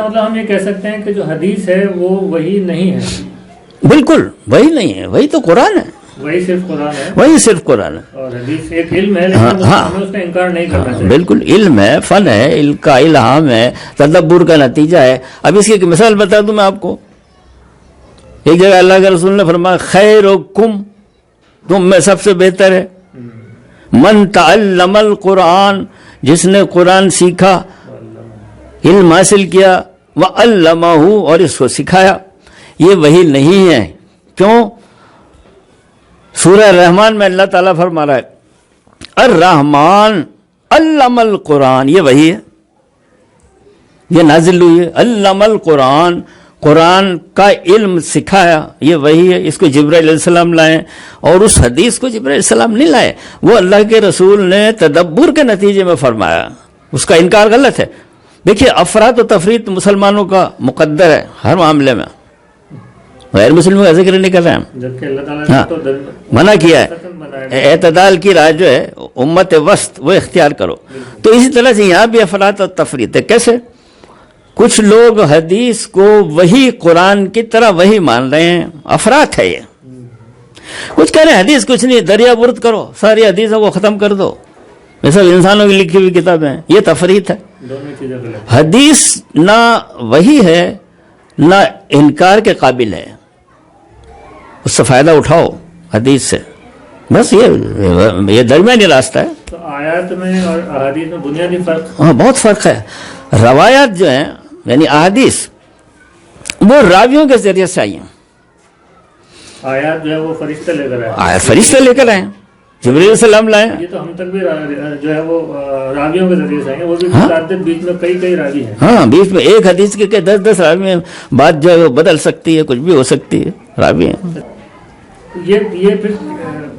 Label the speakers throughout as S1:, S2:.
S1: کا مطلب ہم یہ کہہ سکتے ہیں کہ جو حدیث ہے وہ وہی نہیں ہے.
S2: بالکل وہی نہیں ہے, وہی تو قرآن ہے,
S1: وہی صرف قرآن ہے,
S2: وہی صرف قرآن ہے.
S1: اور حدیث ایک علم ہے, لیکن ہمیں اس کا انکار نہیں کرنا چاہیے.
S2: بالکل علم ہے, فن ہے, علم کا الہام ہے, تدبر کا نتیجہ ہے. اب اس کی ایک مثال بتا دوں میں آپ کو. ایک جگہ اللہ کے رسول نے فرمایا خیرکم, تم میں سب سے بہتر ہے, من تعلم القرآن, جس نے قرآن سیکھا, علم حاصل کیا, وعلمہ, اور اس کو سکھایا. یہ وہی نہیں ہے. کیوں؟ سورہ رحمان میں اللہ تعالیٰ فرما رہا ہے الرحمن علم القرآن, یہ وہی ہے, یہ نازل ہوئی ہے. علم القرآن, قرآن کا علم سکھایا, یہ وہی ہے. اس کو جبرائیل علیہ السلام لائے, اور اس حدیث کو جبرائیل علیہ السلام نہیں لائے, وہ اللہ کے رسول نے تدبر کے نتیجے میں فرمایا. اس کا انکار غلط ہے. دیکھیے افراط و تفریط مسلمانوں کا مقدر ہے ہر معاملے میں, غیر مسلموں کا ذکر نہیں کر رہے ہیں,
S1: جبکہ اللہ تعالیٰ نے تو
S2: منع کیا ہے. اعتدال کی راہ جو ہے امت وسط وہ اختیار کرو. تو اسی طرح سے یہاں بھی افراط و تفریط ہے. کیسے؟ کچھ لوگ حدیث کو وہی قرآن کی طرح وہی مان رہے ہیں, افراط ہے یہ. کچھ کہہ رہے ہیں حدیث کچھ نہیں, دریا برد کرو, ساری حدیثوں کو ختم کر دو, یہ سب انسانوں کی لکھی ہوئی کتابیں ہیں. یہ تفریط ہے. حدیث نہ وہی ہے نہ انکار کے قابل ہے, اس سے فائدہ اٹھاؤ حدیث سے, بس یہ درمیانی راستہ ہے.
S1: تو آیات میں اور احادیث میں بنیادی فرق,
S2: ہاں بہت فرق ہے. روایات جو ہیں یعنی احادیث وہ راویوں کے ذریعے سے آئی ہیں.
S1: آیات جو ہے وہ فرشتہ لے کر آئے,
S2: فرشتے لے کر آئے, جبرائیل علیہ السلام لائے.
S1: یہ تو ہم تک بھی جو ہے وہ راویوں کے ذریعے سے آئے ہیں, وہ بھی متعدد, بیچ میں کئی راوی ہیں.
S2: ہاں بیچ میں ایک حدیث کے 10 راوی میں بات جو ہے وہ بدل سکتی ہے, کچھ بھی ہو سکتی ہے, راوی ہیں.
S1: یہ پھر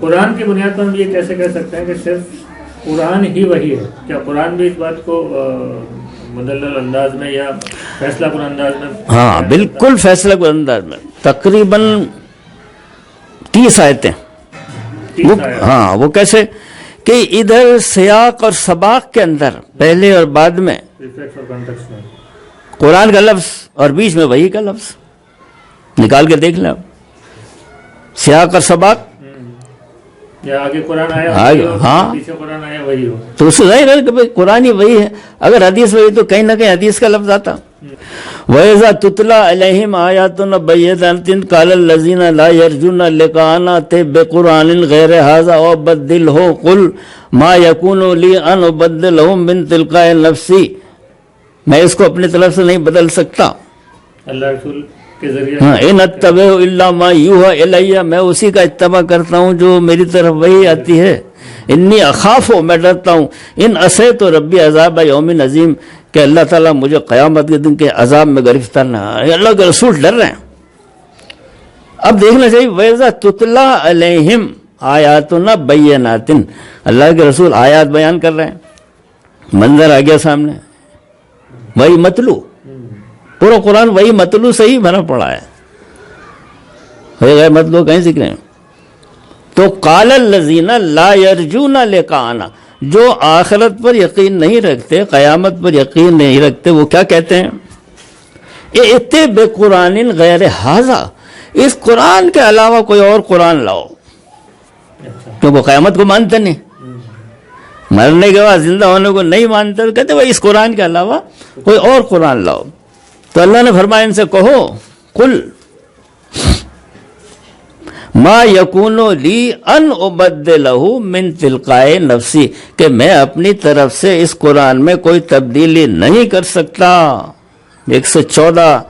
S1: قرآن کی بنیاد پر ہم یہ کیسے کہہ سکتے ہیں کہ صرف قرآن ہی وہی ہے؟ کیا قرآن بھی اس بات کو مدلل انداز میں یا فیصلہ کن انداز میں؟
S2: ہاں بالکل فیصلہ کن انداز میں, تقریباً 30 آیتیں. ہاں وہ کیسے کہ ادھر سیاق اور سباق کے اندر پہلے اور بعد میں قرآن کا لفظ اور بیچ میں وہی کا لفظ نکال کے دیکھ لیں آپ. سیاق اور سباق,
S1: یا آگے قرآن آیا
S2: ہاں
S1: پیچھے قرآن آیا وہی ہو,
S2: تو اس سے ظاہر ہے کہ قرآن ہی وہی ہے. اگر حدیث وہی تو کہیں نہ کہیں حدیث کا لفظ آتا. وَإِذَا تُتْلَى عَلَيْهِمْ آيَاتُنَا بَيِّنَاتٍ قَالَ الَّذِينَ لَا يَرْجُونَ لِقَاءَنَا ائْتِ بِقُرْآنٍ غَيْرِ هَٰذَا أَوْ بَدِّلْهُ قُلْ مَا يَكُونُ لِي أَنْ أُبَدِّلَهُ مِنْ تِلْقَاءِ نَفْسِي, میں اس کو اپنی طرف سے نہیں بدل سکتا.
S1: اللہ رسول کے ذریعے,
S2: ہاں ان اتبع الا ما یوحى الی, میں اسی کا اتباع کرتا ہوں جو میری طرف وہی آتی ہے. انی اخاف, میں ڈرتا ہوں, ان عصیت ربی عذاب یوم عظیم, کہ اللہ تعالیٰ مجھے قیامت کے دن کے عذاب میں گرفتار نہ. اللہ کے رسول ڈر رہے ہیں. اب دیکھنا چاہیے وَإِذَا تُتْلَى عَلَيْهِمْ آیاتنا بینات, اللہ کے رسول آیات بیان کر رہے ہیں, منظر آ گیا سامنے, وہی متلو, پورا قرآن وہی متلو سے ہی بھرا پڑا ہے, غیر متلو کہیں ذکر ہیں. تو قال الذین لا یرجون لقاءنا, جو آخرت پر یقین نہیں رکھتے, قیامت پر یقین نہیں رکھتے, وہ کیا کہتے ہیں؟ ائت بقرآن غیر ھذا, اس قرآن کے علاوہ کوئی اور قرآن لاؤ. کیونکہ قیامت کو مانتے نہیں, مرنے کے بعد زندہ ہونے کو نہیں مانتے, تو کہتے بھائی اس قرآن کے علاوہ کوئی اور قرآن لاؤ. تو اللہ نے فرمایا ان سے کہو قل ما یکون لی ان ابدلہ من تلقائے نفسی, کہ میں اپنی طرف سے اس قرآن میں کوئی تبدیلی نہیں کر سکتا. 114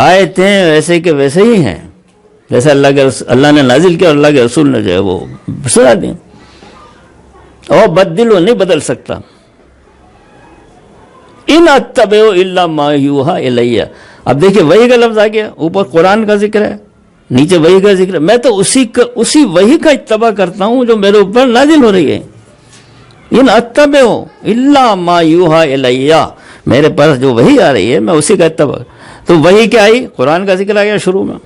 S2: آیتیں ویسے کہ ویسے ہی ہیں جیسے اللہ نے نازل کیا اور اللہ کے رسول نے جو ہے وہ سنا دیں, اور بدلو نہیں بدل سکتا. ان اتبع الا ما یوحى الی, اب دیکھیں وہی کا لفظ آ گیا, اوپر قرآن کا ذکر ہے, نیچے وہی کا ذکر ہے. میں تو اسی وہی کا اتباع کرتا ہوں جو میرے اوپر نازل ہو رہی ہے. ان اتبع الا ما یوحى الی, میرے پاس جو وہی آ رہی ہے میں اسی کا اتباع. تو وہی کیا آئی؟ قرآن کا ذکر آ گیا شروع میں.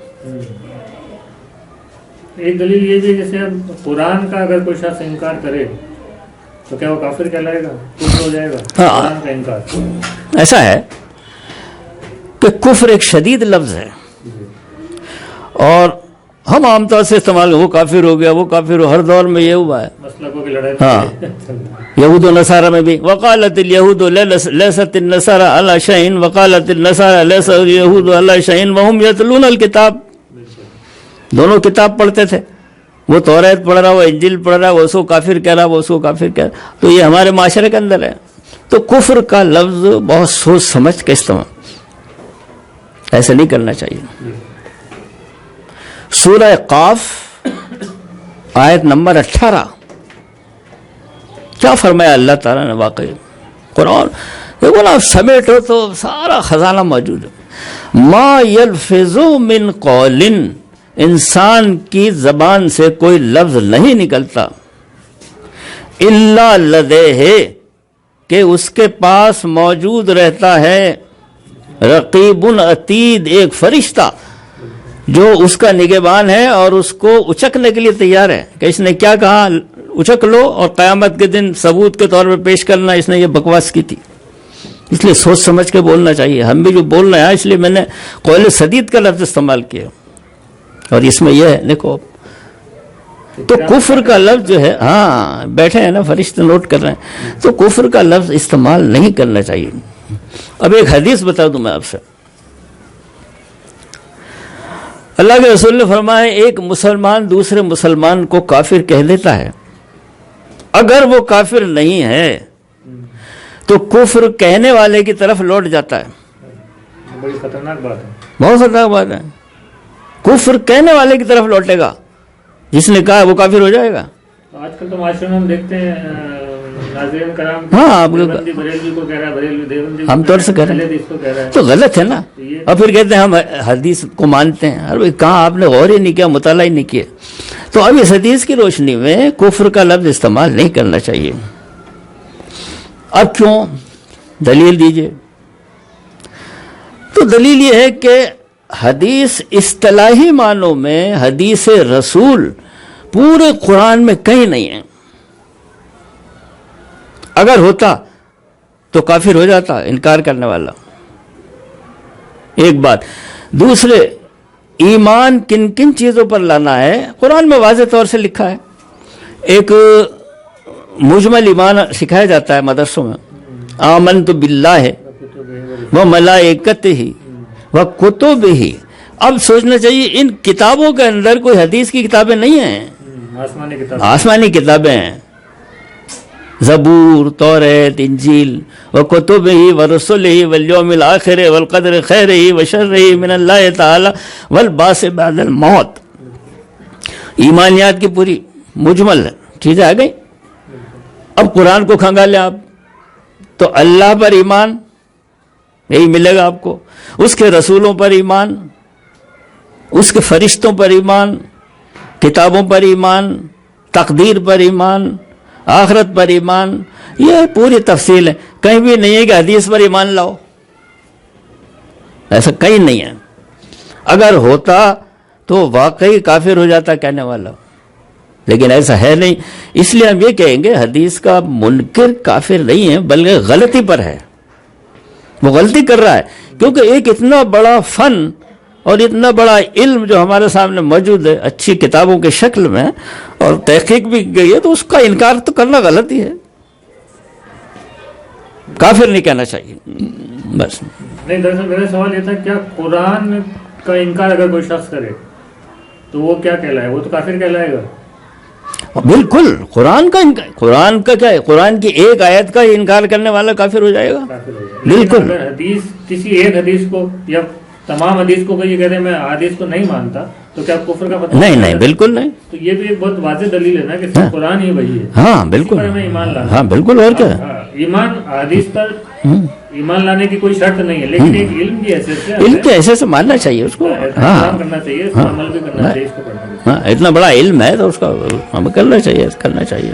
S1: ایک دلیل یہ بھی, جیسے قرآن کا اگر کوئی شخص انکار کرے تو کیا وہ کافر کہلائے گا, کفر ہو جائے گا؟ قرآن کا انکار
S2: ایسا ہے کہ کفر ایک شدید لفظ ہے، اور ہم عام طور سے استعمال وہ کافر ہو گیا، وہ کافر ہو، ہر دور میں یہ ہوا ہے،
S1: مسلکوں کی لڑائی۔
S2: ہاں، یہود و نصارہ میں بھی وقالت الیہود لیست النصارى علی شیء وقالت النصارى لیس الیہود علی شیء وهم یتلون الکتاب، دونوں کتاب پڑھتے تھے، وہ توریت پڑھ رہا، وہ انجیل پڑھ رہا، وہ اس کو کافر کہہ رہا، وہ اس کو کافر کہہ رہا، تو یہ ہمارے معاشرے کے اندر ہے۔ تو کفر کا لفظ بہت سوچ سمجھ کے استعمال، ایسے نہیں کرنا چاہیے۔ سورہ قاف آیت نمبر 18 کیا فرمایا اللہ تعالیٰ نے؟ واقعی قرآن دیکھو نا، سمیٹو تو سارا خزانہ موجود ہے۔ ما یلفظ من قول، انسان کی زبان سے کوئی لفظ نہیں نکلتا، الا لدیہ، کہ اس کے پاس موجود رہتا ہے رقیب عتید، ایک فرشتہ جو اس کا نگہبان ہے اور اس کو اچکنے کے لیے تیار ہے کہ اس نے کیا کہا اچک لو، اور قیامت کے دن ثبوت کے طور پہ پیش کرنا اس نے یہ بکواس کی تھی۔ اس لیے سوچ سمجھ کے بولنا چاہیے۔ ہم بھی جو بول رہے ہیں، اس لیے میں نے قول سدید کا لفظ استعمال کیا، اور اس میں یہ ہے دیکھو، تو کفر کا لفظ جو ہے، ہاں بیٹھے ہیں نا فرشتے نوٹ کر رہے ہیں، تو کفر کا لفظ استعمال نہیں کرنا چاہیے۔ اب ایک حدیث بتا دوں میں آپ سے، اللہ کے رسول نے فرمایا ایک مسلمان دوسرے مسلمان کو کافر کہہ دیتا ہے، اگر وہ کافر نہیں ہے تو کفر کہنے والے کی طرف لوٹ جاتا ہے۔
S1: بڑی خطرناک بات ہے،
S2: بہت خطرناک بات ہے، کفر کہنے والے کی طرف لوٹے گا، جس نے کہا وہ کافر ہو جائے گا۔
S1: آج کل تو معاشرے میں ہم دیکھتے ہیں ناظرین کرام،
S2: ہاں،
S1: دیوبندی بریلوی کو کہہ رہا ہے، بریلوی دیوبندی
S2: ہم طور سے کہہ رہے ہیں،
S1: اس کو کہہ رہا ہے،
S2: تو غلط ہے نا، اور پھر کہتے ہیں ہم حدیث کو مانتے ہیں۔ ارے کہاں آپ نے غور ہی نہیں کیا، مطالعہ ہی نہیں کیا۔ تو اب اس حدیث کی روشنی میں کفر کا لفظ استعمال نہیں کرنا چاہیے۔ اب کیوں؟ دلیل دیجئے۔ تو دلیل یہ ہے کہ حدیث اصطلاحی معنوں میں حدیث رسول پورے قرآن میں کہیں نہیں ہے۔ اگر ہوتا تو کافر ہو جاتا انکار کرنے والا، ایک بات۔ دوسرے، ایمان کن کن چیزوں پر لانا ہے قرآن میں واضح طور سے لکھا ہے۔ ایک مجمل ایمان سکھایا جاتا ہے مدرسوں میں، آمنت باللہ و ملائکتہ و کتبہ۔ اب سوچنا چاہیے ان کتابوں کے اندر کوئی حدیث کی کتابیں نہیں ہیں، آسمانی کتابیں ہیں، زبور، توریت، انجیل، وکتبہ ورسلہ والیوم الآخر والقدر خیرہ وشرہ من اللہ تعالی والبعث بعد الموت۔ ایمانیات کی پوری مجمل چیزیں آ گئی۔ اب قرآن کو کھنگالیں آپ تو اللہ پر ایمان، یہی ملے گا آپ کو، اس کے رسولوں پر ایمان، اس کے فرشتوں پر ایمان، کتابوں پر ایمان، تقدیر پر ایمان، آخرت پر ایمان، یہ پوری تفصیل ہے۔ کہیں بھی نہیں ہے کہ حدیث پر ایمان لاؤ، ایسا کہیں نہیں ہے۔ اگر ہوتا تو واقعی کافر ہو جاتا کہنے والا، لیکن ایسا ہے نہیں۔ اس لیے ہم یہ کہیں گے حدیث کا منکر کافر نہیں ہے، بلکہ غلطی پر ہے، وہ غلطی کر رہا ہے، کیونکہ ایک اتنا بڑا فن اور اتنا بڑا علم جو ہمارے سامنے موجود ہے اچھی کتابوں کے شکل میں، اور تحقیق بھی گئی ہے، تو اس کا انکار تو کرنا غلط ہی ہے، کافر نہیں کہنا چاہیے بس۔
S1: نہیں، دراصل میرا سوال یہ تھا، کیا قرآن کا انکار اگر کوئی شخص کرے تو وہ کیا کہلائے؟ وہ تو کافر کہلائے گا؟
S2: بالکل، قرآن کا کیا ہے؟ قرآن کی ایک آیت کا انکار کرنے والا کافر ہو جائے گا، بالکل۔
S1: اگر حدیث کسی ایک حدیث کو یا تمام حدیث کو یہ کہتے ہیں میں حدیث کو نہیں مانتا، تو کیا کفر کا مطلب؟ نہیں،
S2: بالکل نہیں۔
S1: تو یہ بھی ایک بہت واضح دلیل ہے نا کہ صرف قرآن ہی وہی ہے۔
S2: ہاں بالکل، ہاں بالکل، اور کیا؟
S1: ایمان حدیث پر ایمان لانے کی کوئی شرط نہیں ہے، لیکن ایک علم کی حیثیت سے،
S2: علم کے حیثیت سے ماننا چاہیے اس کو، ہاں
S1: کرنا چاہیے، اس پر عمل بھی کرنا چاہیے، اس کو پڑھنا چاہیے۔
S2: ہاں، اتنا بڑا علم ہے تو اس کا ہمیں کرنا چاہیے۔